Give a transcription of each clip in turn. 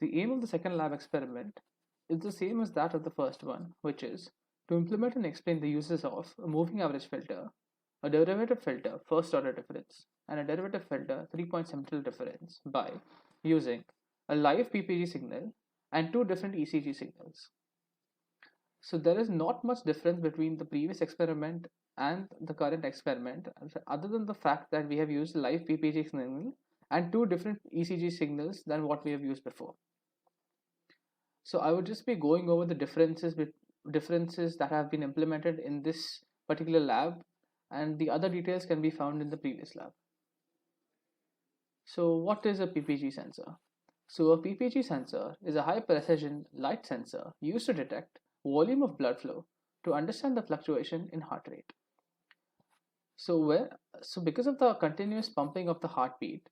the aim of the second lab experiment is the same as that of the first one, which is to implement and explain the uses of a moving average filter, a derivative filter first order difference, and a derivative filter 3-point central difference by using a live PPG signal and two different ECG signals. So there is not much difference between the previous experiment and the current experiment, other than the fact that we have used live PPG signal and two different ECG signals than what we have used before. So I would just be going over the differences that have been implemented in this particular lab, and the other details can be found in the previous lab. So what is a PPG sensor? So a PPG sensor is a high precision light sensor used to detect volume of blood flow to understand the fluctuation in heart rate. So because of the continuous pumping of the heartbeat,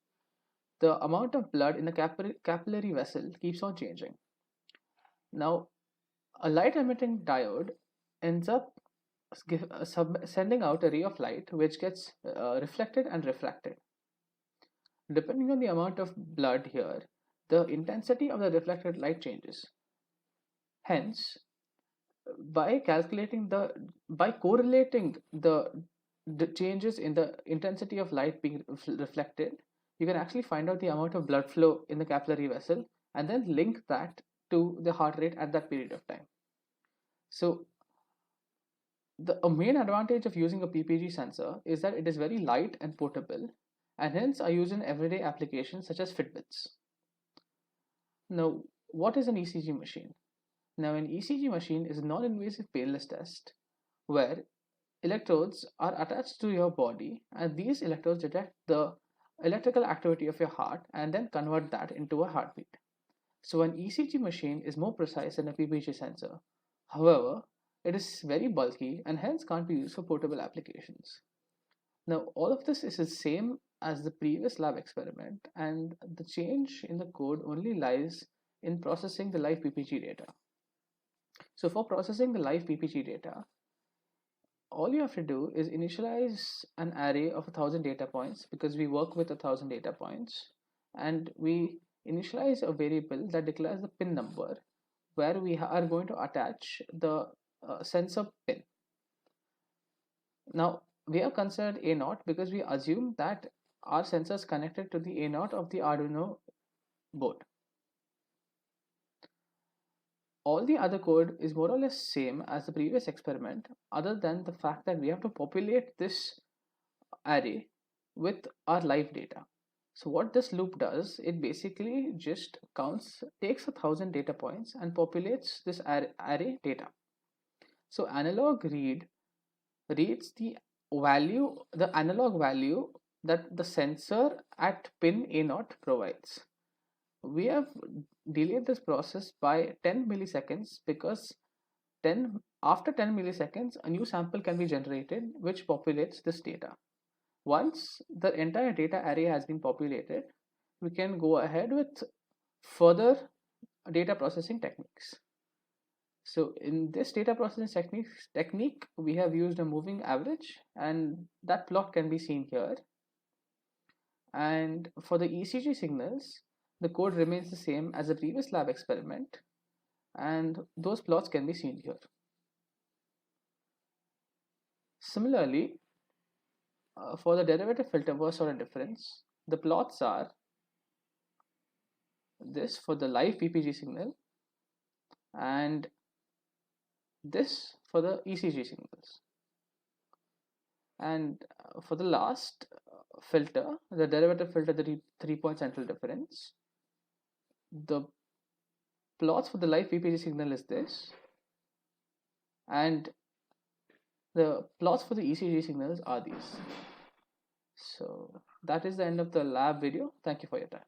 the amount of blood in the capillary vessel keeps on changing. Now, a light emitting diode ends up sending out a ray of light which gets reflected and refracted. Depending on the amount of blood here, the intensity of the reflected light changes. Hence, by correlating the changes in the intensity of light being reflected, you can actually find out the amount of blood flow in the capillary vessel and then link that to the heart rate at that period of time. So a main advantage of using a PPG sensor is that it is very light and portable, and hence are used in everyday applications such as Fitbits. Now, what is an ECG machine? Now, an ECG machine is a non-invasive painless test where electrodes are attached to your body, and these electrodes detect the electrical activity of your heart and then convert that into a heartbeat. So an ECG machine is more precise than a PPG sensor. However, it is very bulky and hence can't be used for portable applications. Now, all of this is the same as the previous lab experiment, and the change in the code only lies in processing the live PPG data. So for processing the live PPG data, all you have to do is initialize an array of 1,000 data points, because we work with 1,000 data points, and we initialize a variable that declares the pin number where we are going to attach the sensor pin. Now we have considered A0 because we assume that our sensor is connected to the A0 of the Arduino board. All the other code is more or less same as the previous experiment, other than the fact that we have to populate this array with our live data. So what this loop does, it basically just takes 1,000 data points and populates this array data. So analog read reads the analog value that the sensor at pin A0 provides. We have delayed this process by 10 milliseconds because after 10 milliseconds a new sample can be generated which populates this data. Once the entire data array has been populated, we can go ahead with further data processing techniques. So in this data processing technique, we have used a moving average, and that plot can be seen here. And for the ECG signals, the code remains the same as the previous lab experiment, and those plots can be seen here. Similarly, for the derivative filter first order difference, the plots are this for the live PPG signal and this for the ECG signals. And for the last filter, the derivative filter, the 3-point central difference, the plots for the live PPG signal is this, and the plots for the ECG signals are these. So that is the end of the lab video. Thank you for your time.